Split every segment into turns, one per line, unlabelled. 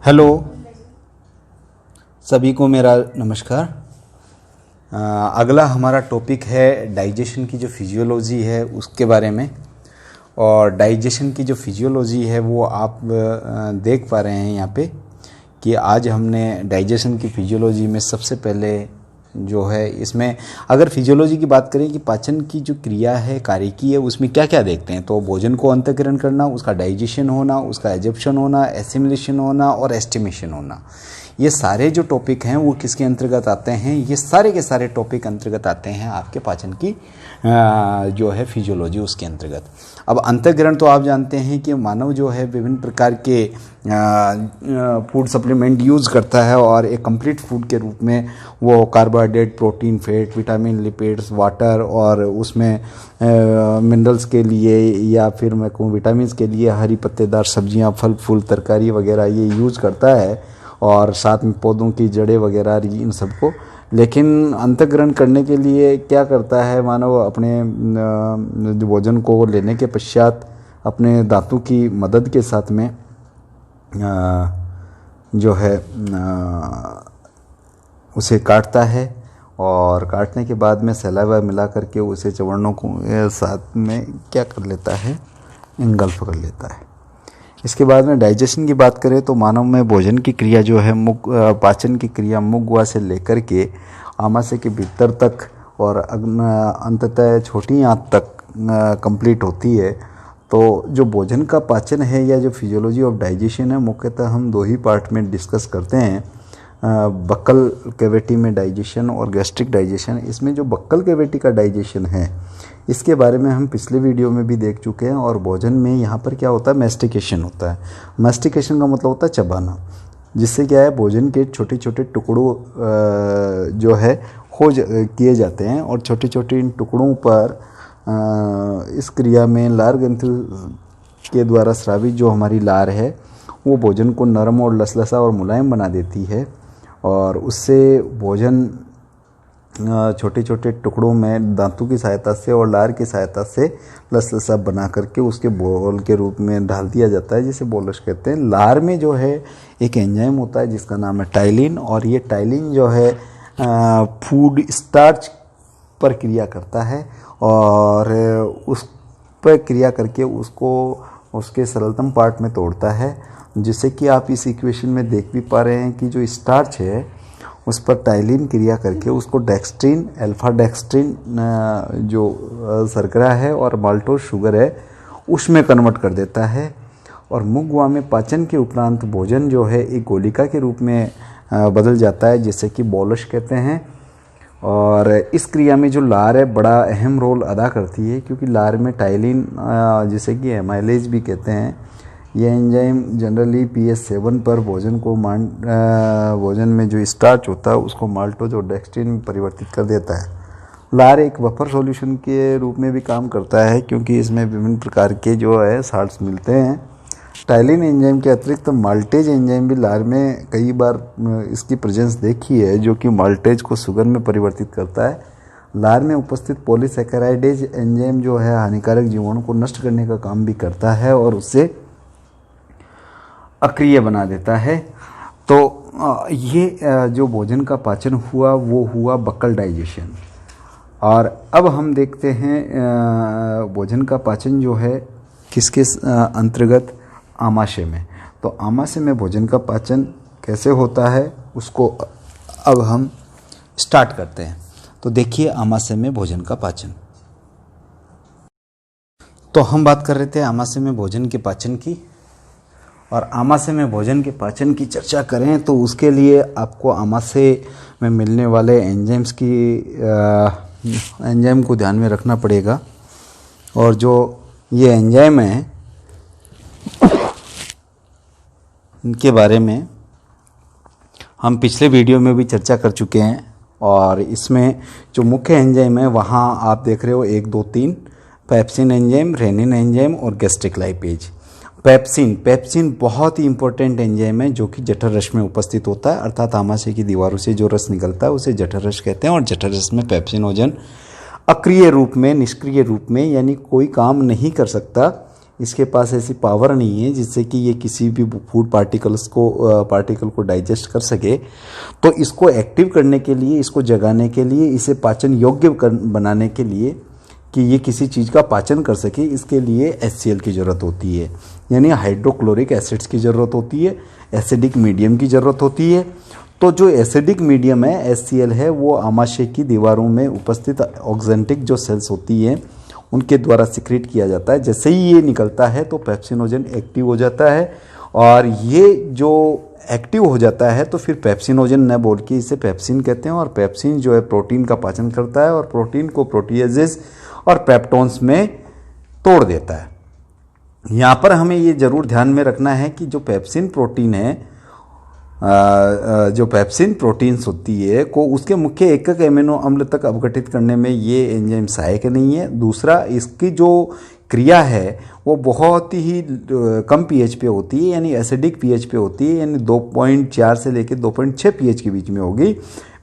Hello, सभी को मेरा नमस्कार। अगला हमारा टॉपिक है डाइजेशन की जो फिजियोलॉजी है उसके बारे में। और डाइजेशन की जो फिजियोलॉजी है वो आप देख पा रहे हैं यहाँ पे कि आज हमने डाइजेशन की फिजियोलॉजी में सबसे पहले जो है इसमें अगर फिजियोलॉजी की बात करें कि पाचन की जो क्रिया है, कार्यकी है, उसमें क्या क्या देखते हैं तो भोजन को अंतःकरण करना, उसका डाइजेशन होना, उसका एब्जॉर्प्शन होना, एसिमिलेशन होना और एस्टिमेशन होना, ये सारे जो टॉपिक हैं वो किसके अंतर्गत आते हैं? ये सारे के सारे टॉपिक अंतर्गत आते हैं आपके पाचन की जो है फिजियोलॉजी उसके अंतर्गत। अब अंतःकरण तो आप जानते हैं कि मानव जो है विभिन्न प्रकार के फूड सप्लीमेंट यूज़ करता है और एक कंप्लीट फूड के रूप में वो carbohydrate, protein, fat, vitamin, lipids, water और उसमें मिनरल्स के लिए या फिर मैं कहूँ विटामिन्स के लिए हरी पत्तेदार सब्जियां, फल फूल, तरकारी वगैरह ये यूज़ करता है और साथ में पौधों की जड़ें वगैरह इन सबको। लेकिन अंतःकरण करने के लिए क्या करता है मानव? अपने भोजन को लेने के पश्चात अपने दांतों की मदद के साथ में जो है उसे काटता है और काटने के बाद में सलाइवा मिला करके उसे चवन्नों को साथ में क्या कर लेता है? इंगल्फ कर लेता है। इसके बाद में डाइजेशन की बात करें तो मानव में भोजन की क्रिया जो है पाचन की क्रिया मुख गुहा से लेकर के आमाशय के भीतर तक और अंततः छोटी आंत तक कंप्लीट होती है। तो जो भोजन का पाचन है या जो फिजियोलॉजी ऑफ डाइजेशन है मुख्यतः हम दो ही पार्ट में डिस्कस करते हैं, बक्कल कैविटी में डाइजेशन और गैस्ट्रिक डाइजेशन। इसमें जो बक्कल कैविटी का डाइजेशन है इसके बारे में हम पिछले वीडियो में भी देख चुके हैं। और भोजन में यहाँ पर क्या होता है? मैस्टिकेशन होता है। मैस्टिकेशन का मतलब होता है चबाना, जिससे क्या है भोजन के छोटे छोटे टुकड़ों जो है किए जाते हैं और छोटे छोटे इन टुकड़ों पर इस क्रिया में लार ग्रंथि के द्वारा स्रावित जो हमारी लार है वो भोजन को नरम और लसलसा और मुलायम बना देती है और उससे भोजन छोटे छोटे टुकड़ों में दांतों की सहायता से और लार की सहायता से लसलसा बना करके उसके बोल के रूप में डाल दिया जाता है, जिसे बोलश कहते हैं। लार में जो है एक एंजाइम होता है जिसका नाम है टाइलिन, और ये टाइलिन जो है फूड स्टार्च पर क्रिया करता है और उस पर क्रिया करके उसको उसके सरलतम पार्ट में तोड़ता है, जिससे कि आप इस इक्वेशन में देख भी पा रहे हैं कि जो स्टार्च है उस पर टाइलिन क्रिया करके उसको डेक्स्ट्रिन, अल्फा डेक्स्ट्रिन जो शर्करा है और माल्टोज शुगर है उसमें कन्वर्ट कर देता है। और मुख गुहा में पाचन के उपरांत भोजन जो है एक गोलिका के रूप में बदल जाता है, जिसे कि बोलश कहते हैं। और इस क्रिया में जो लार है बड़ा अहम रोल अदा करती है, क्योंकि लार में टाइलिन जिसे कि एमाइलेज भी कहते हैं, यह एंजाइम जनरली pH7 पर भोजन में जो स्टार्च होता है उसको माल्टोज और डेक्स्ट्रिन में परिवर्तित कर देता है। लार एक बफर सॉल्यूशन के रूप में भी काम करता है, क्योंकि इसमें विभिन्न प्रकार के जो है साल्ट्स मिलते हैं। टाइलिन एंजाइम के अतिरिक्त माल्टेज एंजाइम भी लार में कई बार इसकी प्रेजेंस देखी है, जो कि माल्टेज को शुगर में परिवर्तित करता है। लार में उपस्थित पॉलीसैकेराइडेज एंजाइम जो है हानिकारक जीवाणु को नष्ट करने का काम भी करता है और उससे अक्रिय बना देता है। तो ये जो भोजन का पाचन हुआ वो हुआ बक्कल डाइजेशन। और अब हम देखते हैं भोजन का पाचन जो है किसके अंतर्गत? आमाशय में। तो आमाशय में भोजन का पाचन कैसे होता है उसको अब हम स्टार्ट करते हैं। तो देखिए आमाशय में भोजन का पाचन। तो हम बात कर रहे थे आमाशय में भोजन के पाचन की, और आमाशय में भोजन के पाचन की चर्चा करें तो उसके लिए आपको आमाशय में मिलने वाले एंजाइम्स की एंजाइम को ध्यान में रखना पड़ेगा। और जो ये एंजाइम है इनके बारे में हम पिछले वीडियो में भी चर्चा कर चुके हैं। और इसमें जो मुख्य एंजाइम है वहाँ आप देख रहे हो 1, 2, 3 पेप्सिन एंजाइम, रेनिन एंजाइम और गैस्ट्रिक लाइपेज। पेप्सिन बहुत ही इंपॉर्टेंट एंजाइम है जो कि जठर रस में उपस्थित होता है, अर्थात आमाशय की दीवारों से जो रस निकलता है उसे जठर रस कहते हैं। और जठर रस में पेप्सिनोजन अक्रिय रूप में, निष्क्रिय रूप में, यानी कोई काम नहीं कर सकता, इसके पास ऐसी पावर नहीं है जिससे कि ये किसी भी फूड पार्टिकल को डाइजेस्ट कर सके। तो इसको एक्टिव करने के लिए, इसको जगाने के लिए, इसे पाचन योग्य बनाने के लिए कि ये किसी चीज़ का पाचन कर सके, इसके लिए HCl की ज़रूरत होती है, यानी हाइड्रोक्लोरिक एसिड्स की ज़रूरत होती है, एसिडिक मीडियम की ज़रूरत होती है। तो जो एसिडिक मीडियम है HCl है, वो आमाशय की दीवारों में उपस्थित ऑक्जेंटिक जो सेल्स होती हैं उनके द्वारा सिक्रेट किया जाता है। जैसे ही ये निकलता है तो पेप्सिनोजन एक्टिव हो जाता है, और ये जो एक्टिव हो जाता है तो फिर पेप्सिनोजन न बोल के इसे पेप्सिन कहते हैं। और पेप्सिन जो है प्रोटीन का पाचन करता है और प्रोटीन को प्रोटीएजेस और पेप्टोन्स में तोड़ देता है। यहाँ पर हमें ये ज़रूर ध्यान में रखना है कि जो पेप्सिन प्रोटीन है, जो पेप्सिन प्रोटीन्स होती है को उसके मुख्य एकक एमिनो अम्ल तक अपघटित करने में ये एंजाइम सहायक नहीं है। दूसरा, इसकी जो क्रिया है वो बहुत ही कम पीएच पे होती है, यानी एसिडिक पीएच पे होती है, यानी 2.4 से लेकर 2.6 पीएच के बीच में होगी।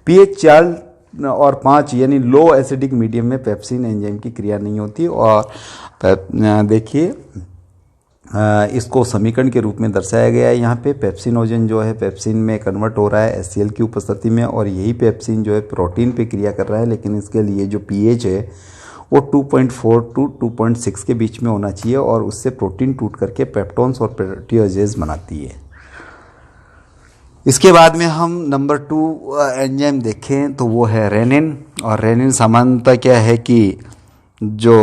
पीएच 4 और 5 यानी लो एसिडिक मीडियम में पेप्सिन एंजाइम की क्रिया नहीं होती। और देखिए इसको समीकरण के रूप में दर्शाया गया है। यहाँ पे पेप्सिनोजन जो है पेप्सिन में कन्वर्ट हो रहा है HCl की उपस्थिति में, और यही पेप्सिन जो है प्रोटीन पे क्रिया कर रहा है, लेकिन इसके लिए जो पीएच है वो 2.4 टू 2.6 के बीच में होना चाहिए, और उससे प्रोटीन टूट करके पेप्टोन्स और प्रोटीओजेज बनाती है। इसके बाद में हम नंबर 2 एंजाइम देखें तो वो है रेनिन। और रेनिन सामान्यतः क्या है कि जो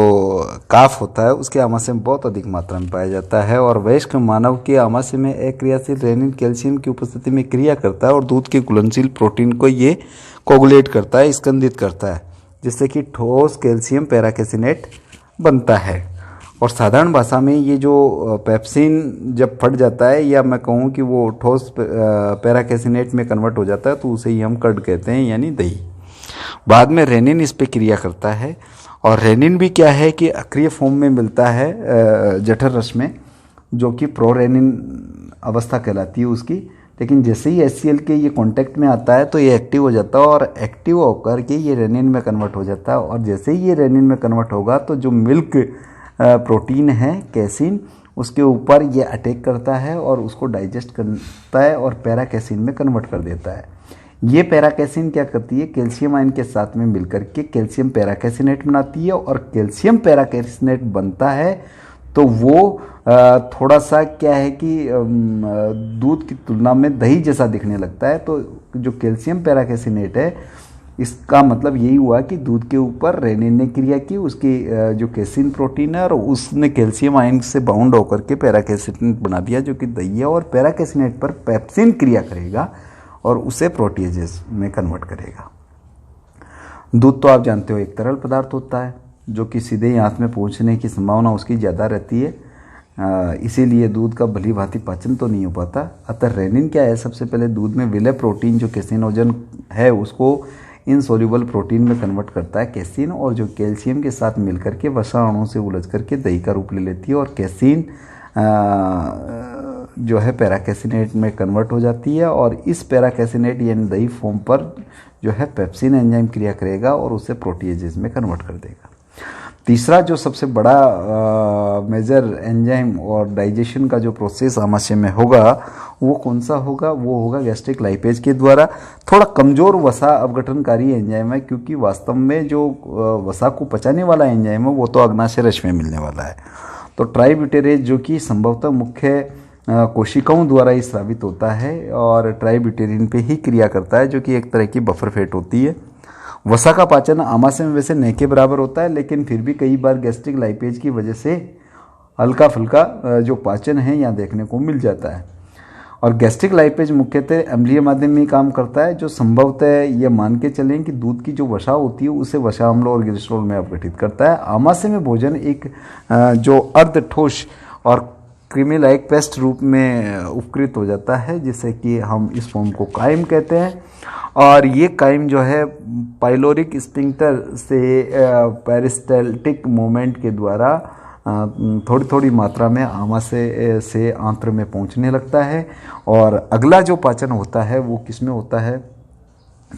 काफ होता है उसके आमाशय में बहुत अधिक मात्रा में पाया जाता है, और वयस्क मानव के आमाशय में अक्रियाशील रेनिन कैल्शियम की उपस्थिति में क्रिया करता है और दूध के घुलनशील प्रोटीन को ये कोगुलेट करता है, स्कंदित करता है, जिससे कि ठोस कैल्शियम पैराकेसिनेट बनता है। और साधारण भाषा में ये जो पेप्सिन जब फट जाता है, या मैं कहूँ कि वो ठोस पैराकेसिनेट में कन्वर्ट हो जाता है, तो उसे ही हम कर्ड कहते हैं, यानी दही। बाद में रेनिन इस पर क्रिया करता है, और रेनिन भी क्या है कि अक्रिय फॉर्म में मिलता है जठर रस में, जो कि प्रोरेनिन अवस्था कहलाती है उसकी। लेकिन जैसे ही HCl के ये कांटेक्ट में आता है तो ये एक्टिव हो जाता है, और एक्टिव होकर के ये रेनिन में कन्वर्ट हो जाता है। और जैसे ही ये रेनिन में कन्वर्ट होगा तो जो मिल्क प्रोटीन है कैसिन, उसके ऊपर ये अटैक करता है और उसको डाइजेस्ट करता है और पैराकैसिन में कन्वर्ट कर देता है। ये पैराकैसिन क्या करती है, कैल्शियम आयन के साथ में मिलकर के कैल्शियम पैराकैसिनेट बनाती है, और कैल्शियम पैराकैसिनेट बनता है तो वो थोड़ा सा क्या है कि दूध की तुलना में दही जैसा दिखने लगता है। तो जो कैल्शियम पैराकैसिनेट है, इसका मतलब यही हुआ कि दूध के ऊपर रेनिन ने क्रिया की, उसकी जो कैसिन प्रोटीन है, और उसने कैल्शियम आयन से बाउंड होकर के पैराकैसिनेट बना दिया, जो कि दही है। और पैराकैसिनेट पर पेप्सिन क्रिया करेगा और उसे प्रोटीएजेस में कन्वर्ट करेगा। दूध तो आप जानते हो एक तरल पदार्थ होता है, जो कि सीधे ही आंत में पहुंचने की संभावना उसकी ज़्यादा रहती है, इसीलिए दूध का भली भांति पाचन तो नहीं हो पाता। अतः रेनिन क्या है, सबसे पहले दूध में विलय प्रोटीन जो कैसिनोजन है उसको इनसोल्यूबल प्रोटीन में कन्वर्ट करता है कैसिन, और जो कैल्शियम के साथ मिलकर के वसा अणु से उलझ करके दही का रूप ले लेती है, और कैसिन जो है पैराकैसिनेट में कन्वर्ट हो जाती है। और इस पैराकैसिनेट यानी दही फॉर्म पर जो है पेप्सिन एंजाइम क्रिया करेगा और उसे प्रोटीएजेस में कन्वर्ट कर देगा। तीसरा जो सबसे बड़ा मेजर एंजाइम और डाइजेशन का जो प्रोसेस आमाशय में होगा वो कौन सा होगा, वो होगा गैस्ट्रिक लाइपेज के द्वारा। थोड़ा कमज़ोर वसा अपघटनकारी एंजाइम है, क्योंकि वास्तव में जो वसा को पचाने वाला एंजाइम है वो तो अग्नाशय रस में मिलने वाला है। तो ट्राइब्यूटेरेज जो कि संभवतः मुख्य कोशिकाओं द्वारा ही स्रावित होता है और ट्राइब्यूटेरिन पे ही क्रिया करता है, जो कि एक तरह की बफर फैट होती है। वसा का पाचन आमाशय में वैसे न के बराबर होता है, लेकिन फिर भी कई बार गैस्ट्रिक लाइपेज की वजह से हल्का फुल्का जो पाचन है यहाँ देखने को मिल जाता है। और गैस्ट्रिक लाइपेज मुख्यतः अम्लीय माध्यम में काम करता है, जो संभवतः ये मान के चलें कि दूध की जो वसा होती है उसे वसा अम्ल और ग्लिसरॉल में अपघटित करता है। आमाशय में भोजन एक जो अर्ध ठोस और क्रीमी लाइक पेस्ट रूप में उपकृत हो जाता है, जिसे कि हम इस फॉर्म को काइम कहते हैं। और ये काइम जो है पाइलोरिक स्फिंक्टर से पेरिस्टाल्टिक मूवमेंट के द्वारा थोड़ी थोड़ी मात्रा में आमाशय से आंत्र में पहुंचने लगता है। और अगला जो पाचन होता है वो किस में होता है,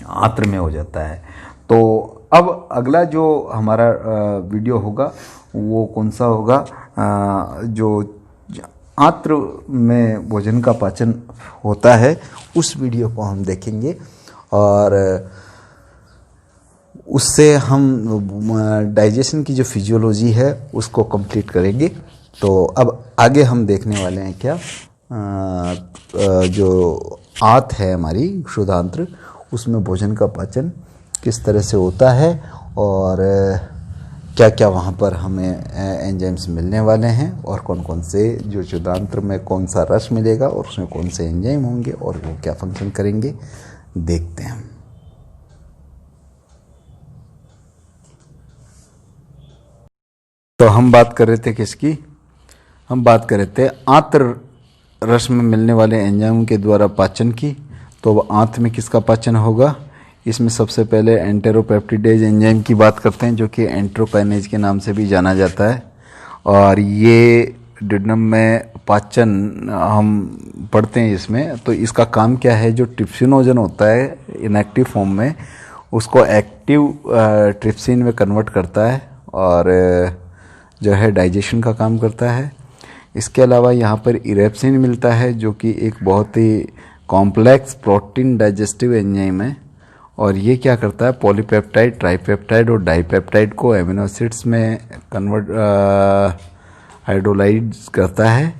आंत्र में हो जाता है। तो अब अगला जो हमारा वीडियो होगा वो कौन सा होगा, जो आंत्र में भोजन का पाचन होता है उस वीडियो को हम देखेंगे और उससे हम डाइजेशन की जो फिजियोलॉजी है उसको कंप्लीट करेंगे। तो अब आगे हम देखने वाले हैं क्या जो आंत है हमारी क्षुधांत्र, उसमें भोजन का पाचन किस तरह से होता है और क्या क्या वहाँ पर हमें एंजाइम्स मिलने वाले हैं और कौन कौन से जो क्षुधांत्र में कौन सा रस मिलेगा और उसमें कौन से एंजाइम होंगे और वो क्या फंक्शन करेंगे, देखते हैं। तो हम बात कर रहे थे किसकी, हम बात कर रहे थे आंत्र रस में मिलने वाले एंजाइम के द्वारा पाचन की। तो आंत में किसका पाचन होगा, इसमें सबसे पहले एंटेरोपेप्टिडेज एंजाइम की बात करते हैं जो कि एंट्रोकाइनेज के नाम से भी जाना जाता है। और ये डिडनम में पाचन हम पढ़ते हैं इसमें। तो इसका काम क्या है, जो ट्रिप्सिनोजन होता है इनएक्टिव फॉर्म में उसको एक्टिव ट्रिप्सिन में कन्वर्ट करता है और जो है डाइजेशन का काम करता है। इसके अलावा यहाँ पर इरेप्सिन मिलता है जो कि एक बहुत ही कॉम्प्लेक्स प्रोटीन डाइजेस्टिव एंजाइम है और ये क्या करता है, पॉलीपेप्टाइड, ट्राइपेप्टाइड और डाइपेप्टाइड को एमिनो एसिड्स में कन्वर्ट हाइड्रोलाइज करता है।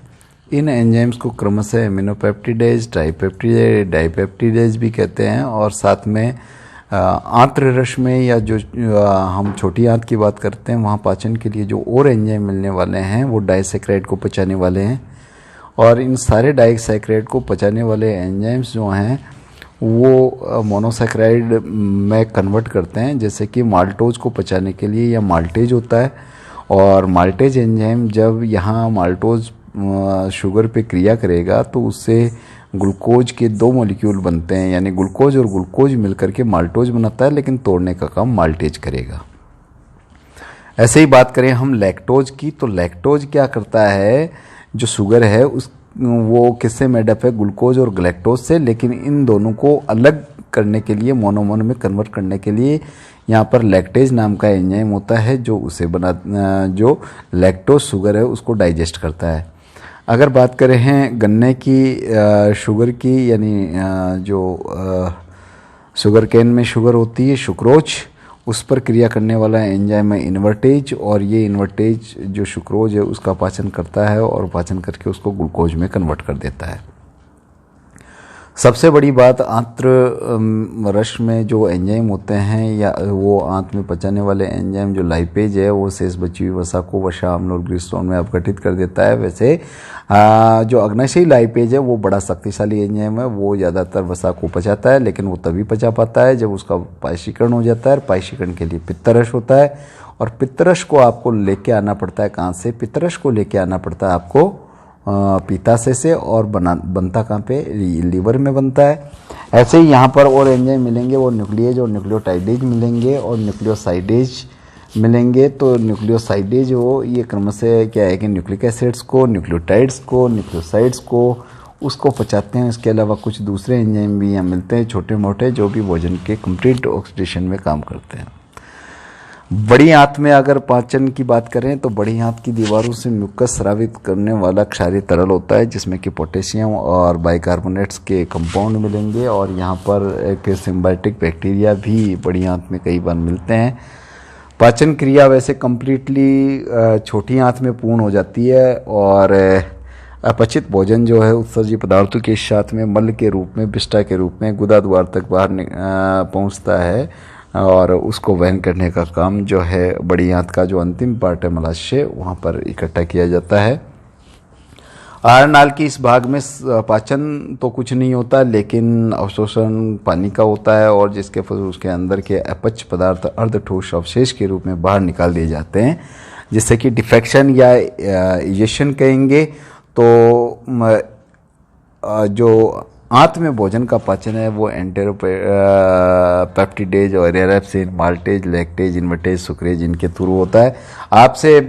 इन एंजाइम्स को क्रमशः एमिनोपेप्टिडेज, ट्राइपेप्टिडेज, डाइपेप्टिडेज भी कहते हैं। और साथ में आंत्र रस में या जो हम छोटी आंत की बात करते हैं वहाँ पाचन के लिए जो और एंजाइम मिलने वाले हैं वो डाइसैकराइड को पचाने वाले हैं। और इन सारे डाइसैकराइड को पचाने वाले एंजाइम्स जो हैं वो मोनोसैकराइड में कन्वर्ट करते हैं, जैसे कि माल्टोज को पचाने के लिए या माल्टेज होता है। और माल्टेज एंजाइम जब यहाँ माल्टोज शुगर पे क्रिया करेगा तो उससे ग्लूकोज के 2 मॉलिक्यूल बनते हैं, यानी ग्लूकोज और ग्लूकोज मिलकर के माल्टोज बनाता है, लेकिन तोड़ने का काम माल्टेज करेगा। ऐसे ही बात करें हम लैक्टोज की, तो लैक्टोज क्या करता है, जो शुगर है उस वो किससे मेडअप है, ग्लूकोज और ग्लैक्टोज से। लेकिन इन दोनों को अलग करने के लिए, मोनोमर में कन्वर्ट करने के लिए यहाँ पर लैक्टेज नाम का एंजाइम होता है जो उसे जो लैक्टोज शुगर है उसको डाइजेस्ट करता है। अगर बात करें हैं गन्ने की शुगर की, यानी जो शुगर केन में शुगर होती है सुक्रोज, उस पर क्रिया करने वाला एंजाइम है इन्वर्टेज। और ये इन्वर्टेज जो सुक्रोज है उसका पाचन करता है और पाचन करके उसको ग्लूकोज में कन्वर्ट कर देता है। सबसे बड़ी बात, आंत्र रस में जो एंजाइम होते हैं या वो आंत में पचाने वाले एंजाइम जो लाइपेज है वो शेष बची हुई वसा को वसा अम्ल और ग्लिसरॉल में अपघटित कर देता है। वैसे जो अग्नाशयी लाइपेज है वो बड़ा शक्तिशाली एंजाइम है, वो ज़्यादातर वसा को पचाता है, लेकिन वो तभी पचा पाता है जब उसका पायशीकरण हो जाता है। पायशीकरण के लिए पित्तरस होता है और पित्तरस को आपको लेके आना पड़ता है कहाँ से, पित्तरस को लेके आना पड़ता है आपको पित्ताशय से। और बनता कहाँ पे, लीवर में बनता है। ऐसे ही यहाँ पर और एंजाइम मिलेंगे, वो न्यूक्लियेज और न्यूक्लियोटाइडेज मिलेंगे और न्यूक्लियोसाइडेज मिलेंगे। तो न्यूक्लियोसाइडेज वो ये क्रमशः क्या है कि न्यूक्लिक एसिड्स को, न्यूक्लियोटाइड्स को, न्यूक्लियोसाइड्स को उसको पचाते हैं। इसके अलावा कुछ दूसरे एंजाइम भी यहाँ मिलते हैं छोटे मोटे, जो भी भोजन के कंप्लीट ऑक्सीडेशन में काम करते हैं। बड़ी आंत में अगर पाचन की बात करें तो बड़ी आंत की दीवारों से म्यूकस स्रावित करने वाला क्षारीय तरल होता है, जिसमें कि पोटेशियम और बाइकार्बोनेट्स के कंपाउंड मिलेंगे। और यहाँ पर एक सिम्बायोटिक बैक्टीरिया भी बड़ी आंत में कई बार मिलते हैं। पाचन क्रिया वैसे कम्प्लीटली छोटी आंत में पूर्ण हो जाती है और अपचित भोजन जो है उत्सर्जी पदार्थों के साथ में मल के रूप में, विष्ठा के रूप में गुदा द्वार तक बाहर पहुँचता है और उसको वहन करने का काम जो है बड़ी आंत का जो अंतिम पार्ट है मलाशय, वहाँ पर इकट्ठा किया जाता है। आहार नाल की इस भाग में पाचन तो कुछ नहीं होता, लेकिन अवशोषण पानी का होता है और जिसके फल उसके अंदर के अपच पदार्थ अर्ध ठोस अवशेष के रूप में बाहर निकाल दिए जाते हैं, जिससे कि डिफेक्शन या इजेशन कहेंगे। तो जो आंत में भोजन का पाचन है वो एंटेरोपेप्टिडेज और एरेप्सिन, माल्टेज, लैक्टेज, इन्वर्टेज, सुक्रेज इनके थ्रू होता है। आपसे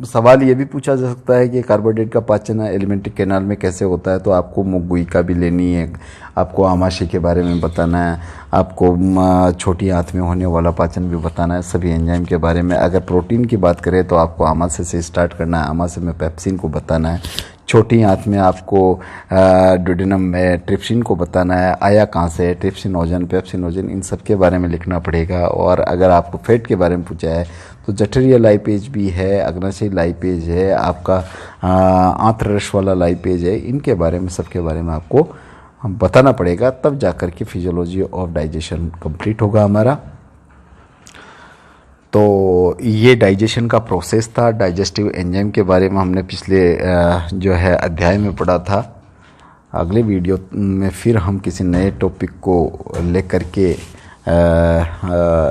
सवाल ये भी पूछा जा सकता है कि कार्बोहाइड्रेट का पाचन एलिमेंट्री कैनाल में कैसे होता है, तो आपको मुख गुहिका भी लेनी है, आपको आमाशय के बारे में बताना है, आपको छोटी आंत में होने वाला पाचन भी बताना है, सभी एंजाइम के बारे में। अगर प्रोटीन की बात करें तो आपको आमाशय से स्टार्ट करना है, आमाशय में पेप्सिन को बताना है, छोटी आंत में आपको ड्यूडेनम में ट्रिप्सिन को बताना है, आया कहाँ से है, ट्रिप्सिनोजन, पेप्सिनोजन, इन सब के बारे में लिखना पड़ेगा। और अगर आपको फैट के बारे में पूछा है तो जठरीय लाइपेज भी है, अग्नाशयी लाइपेज है, आपका आंत्ररस वाला लाइपेज है, इनके बारे में, सबके बारे में आपको बताना पड़ेगा, तब जाकर के फिजियोलॉजी ऑफ डाइजेशन कंप्लीट होगा हमारा। तो ये डाइजेशन का प्रोसेस था। डाइजेस्टिव एंजाइम के बारे में हमने पिछले जो है अध्याय में पढ़ा था। अगले वीडियो में फिर हम किसी नए टॉपिक को लेकर के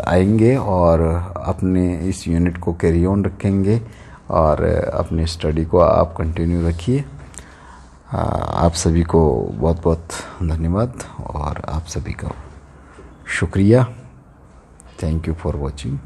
आएंगे और अपने इस यूनिट को कैरी ऑन रखेंगे और अपनी स्टडी को आप कंटिन्यू रखिए। आप सभी को बहुत बहुत धन्यवाद और आप सभी का शुक्रिया। Thank you for watching.